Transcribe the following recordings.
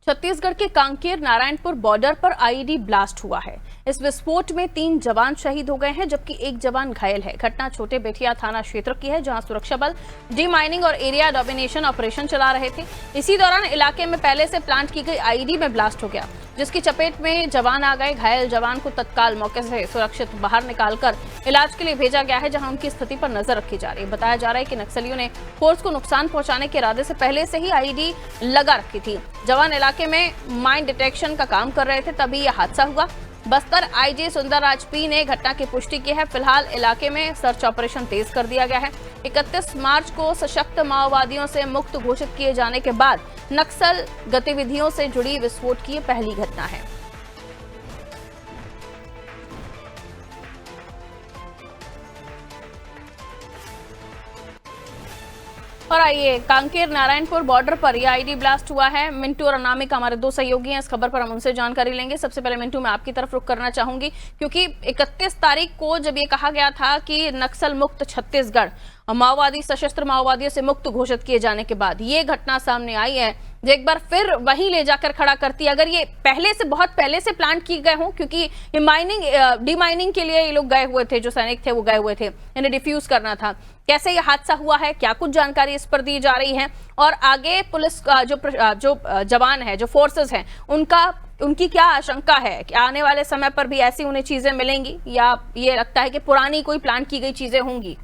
छत्तीसगढ़ के कांकेर नारायणपुर बॉर्डर पर IED blast हुआ है। इस विस्फोट में 3 जवान शहीद हो गए हैं, जबकि 1 जवान घायल है। घटना छोटे बेटिया थाना क्षेत्र की है, जहां सुरक्षा बल डी माइनिंग और एरिया डोमिनेशन ऑपरेशन चला रहे थे। इसी दौरान इलाके में पहले से प्लांट की गई आईईडी में ब्लास्ट हो गया, जिसकी चपेट में जवान आ गए। घायल जवान को तत्काल मौके से सुरक्षित बाहर निकालकर इलाज के लिए भेजा गया है, जहां उनकी स्थिति पर नजर रखी जा रही है। बताया जा रहा है कि नक्सलियों ने फोर्स को नुकसान पहुंचाने के इरादे से पहले से ही आईईडी लगा रखी थी। जवान इलाके में माइन डिटेक्शन का काम कर रहे थे, तभी यह हादसा हुआ। बस्तर आईजी सुंदरराज पी ने घटना की पुष्टि की है। फिलहाल इलाके में सर्च ऑपरेशन तेज कर दिया गया है। 31 मार्च को सशक्त माओवादियों से मुक्त घोषित किए जाने के बाद नक्सल गतिविधियों से जुड़ी विस्फोट की पहली घटना है। और आइए, कांकेर नारायणपुर बॉर्डर पर यह आईडी ब्लास्ट हुआ है। मिंटू और अनामिका हमारे 2 सहयोगी हैं इस खबर पर, हम उनसे जानकारी लेंगे। सबसे पहले मिंटू, मैं आपकी तरफ रुख करना चाहूंगी, क्योंकि 31 तारीख को जब ये कहा गया था कि नक्सल मुक्त छत्तीसगढ़, माओवादी सशस्त्र माओवादियों से मुक्त घोषित किए जाने के बाद ये घटना सामने आई है, जो एक बार फिर वहीं ले जाकर खड़ा करती। अगर ये पहले से, बहुत पहले से प्लांट किए गए हों, क्योंकि ये माइनिंग डीमाइनिंग के लिए ये लोग गए हुए थे, जो सैनिक थे वो गए हुए थे, इन्हें डिफ्यूज करना था। कैसे ये हादसा हुआ है, क्या कुछ जानकारी इस पर दी जा रही है, और आगे पुलिस जो जवान है, जो फोर्सेस हैं, उनकी क्या आशंका है कि आने वाले समय पर भी ऐसी उन्हें चीजें मिलेंगी, या ये लगता है कि पुरानी कोई प्लांट की गई चीजें होंगी?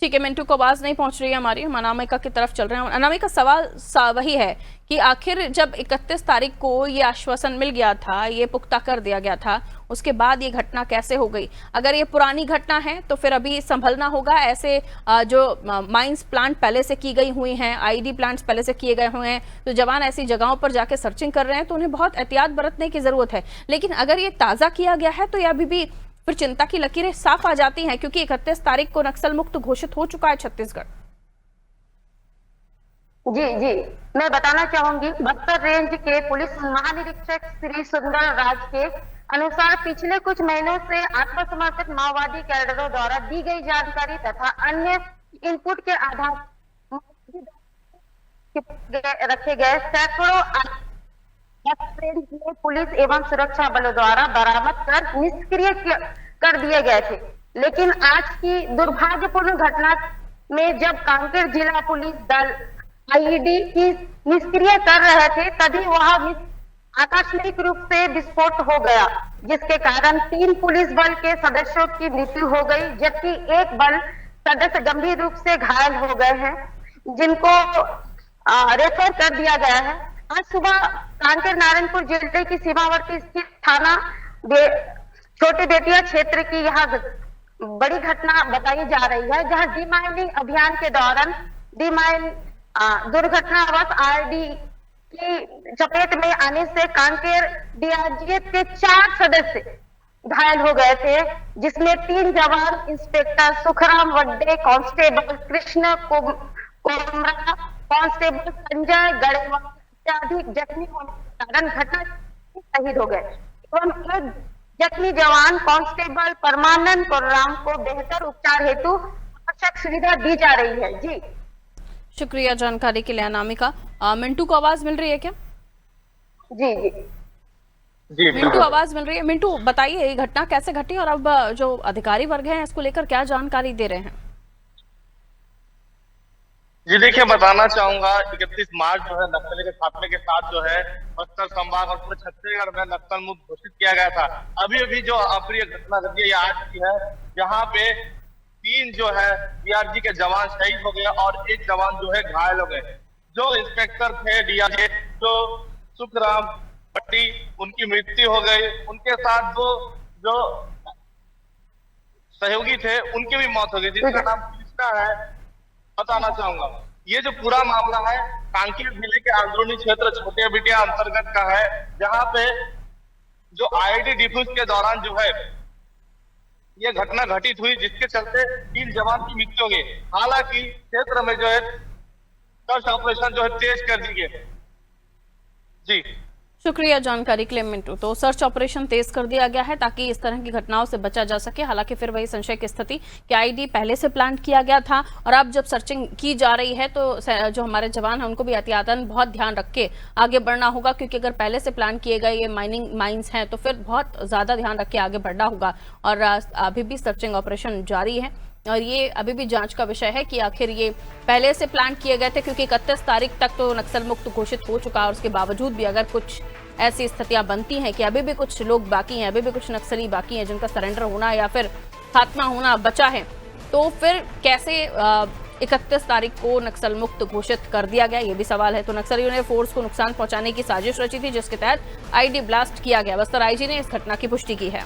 ठीक है, मिंटू को आवाज नहीं पहुंच रही है हमारी, हम अनामिका की तरफ चल रहे हैं। अनामिका, सवाल वही है कि आखिर जब 31 तारीख को ये आश्वासन मिल गया था, ये पुख्ता कर दिया गया था, उसके बाद ये घटना कैसे हो गई? अगर ये पुरानी घटना है तो फिर अभी संभलना होगा। ऐसे जो माइंस प्लांट पहले से की गई हुई हैं, आईडी प्लांट्स पहले से किए गए हुए हैं, तो जवान ऐसी जगहों पर जाके सर्चिंग कर रहे हैं, तो उन्हें बहुत एहतियात बरतने की जरूरत है। लेकिन अगर ये ताजा किया गया है तो ये अभी भी फिर चिंता की लकीरें साफ आ जाती हैं, क्योंकि 31 तारीख को नक्सल मुक्त घोषित हो चुका है छत्तीसगढ़। जी जी, मैं बताना चाहूंगी, बस्तर रेंज के पुलिस महानिरीक्षक श्री सुंदर राज के अनुसार पिछले कुछ महीनों से आत्मसमर्पित माओवादी कैडरों द्वारा दी गई जानकारी तथा अन्य इनपुट के आधार रखे गए सैकड़ों पुलिस एवं सुरक्षा बलों द्वारा बरामद कर निष्क्रिय कर दिए गए थे। लेकिन आज की दुर्भाग्यपूर्ण घटना में जब कांकेर जिला पुलिस दल आईईडी की निष्क्रिय कर रहे थे, तभी वह आकस्मिक रूप से विस्फोट हो गया, जिसके कारण 3 पुलिस बल के सदस्यों की मृत्यु हो गई, जबकि 1 बल सदस्य गंभीर रूप से घायल हो गए हैं, जिनको रेफर कर दिया गया है। आज सुबह कांकेर नारायणपुर जिले की सीमावर्ती स्थित थाना छोटे बेटिया क्षेत्र की यह बड़ी घटना बताई जा रही है, जहां डीमाइनिंग अभियान के दौरान दुर्घटनावश आईडी की चपेट में आने से कांकेर डीआरजीएफ के 4 सदस्य घायल हो गए थे, जिसमें 3 जवान, इंस्पेक्टर सुखराम वड्डे, कांस्टेबल कृष्ण कोमरा, कांस्टेबल संजय गढ़वाल इत्यादि जख्मी होने के कारण घटना शहीद हो गए एवं एक जख्मी जवान कांस्टेबल परमानंद कोर्राम को बेहतर उपचार हेतु आवश्यक सुविधा दी जा रही है। जी, शुक्रिया जानकारी के लिए अनामिका। मिंटू को आवाज मिल रही है क्या? जी जी जी, मिंटू आवाज मिल रही है? मिंटू, बताइए ये घटना कैसे घटी और अब जो अधिकारी वर्ग हैं इसको लेकर क्या जानकारी दे रहे हैं? जी देखिए, बताना चाहूंगा 31 मार्च जो है नक्सली के खात्मे के साथ जो है बस्तर संभाग और पूरे छत्तीसगढ़ में नक्सल मुक्त घोषित किया गया था। अभी जो अप्रिय घटना घटी है आज की है, जहाँ पे 3 जो है डीआरजी के जवान शहीद हो गए और 1 जवान जो है घायल हो गए। जो इंस्पेक्टर थे डीआरजी, जो सुखराम भट्टी, उनकी मृत्यु हो गई। उनके साथ जो सहयोगी थे उनकी भी मौत हो गई, जिनका नाम कृष्णा है। बताना चाहूंगा, ये जो पूरा मामला है कांकेर जिले के अंदरूनी क्षेत्र छोटे बिटिया अंतर्गत का है, जहां पे जो आईडी डिफ्यूज के दौरान जो है ये घटना घटित हुई, जिसके चलते 3 जवान की मृत्यु हो गई। हालांकि क्षेत्र में जो है सर्च ऑपरेशन जो है तेज कर दी गई। जी, शुक्रिया जानकारी के लिए मिंटू। तो सर्च ऑपरेशन तेज कर दिया गया है ताकि इस तरह की घटनाओं से बचा जा सके। हालांकि फिर वही संशय की स्थिति कि आईडी पहले से प्लान किया गया था और अब जब सर्चिंग की जा रही है तो जो हमारे जवान हैं उनको भी एहतियातन बहुत ध्यान रख के आगे बढ़ना होगा, क्योंकि अगर पहले से प्लान किए गए ये माइंस हैं तो फिर बहुत ज्यादा ध्यान रख के आगे बढ़ना होगा। और अभी भी सर्चिंग ऑपरेशन जारी है और ये अभी भी जांच का विषय है कि आखिर ये पहले से प्लान किए गए थे, क्योंकि 31 तारीख तक तो नक्सल मुक्त घोषित हो चुका है और उसके बावजूद भी अगर कुछ ऐसी स्थितियां बनती हैं कि अभी भी कुछ लोग बाकी हैं, अभी भी कुछ नक्सली बाकी हैं जिनका सरेंडर होना या फिर खात्मा होना बचा है, तो फिर कैसे 31 तारीख को नक्सल मुक्त घोषित कर दिया गया, ये भी सवाल है। तो नक्सलियों ने फोर्स को नुकसान पहुंचाने की साजिश रची थी जिसके तहत आईडी ब्लास्ट किया गया। बस्तर आईजी ने इस घटना की पुष्टि की है।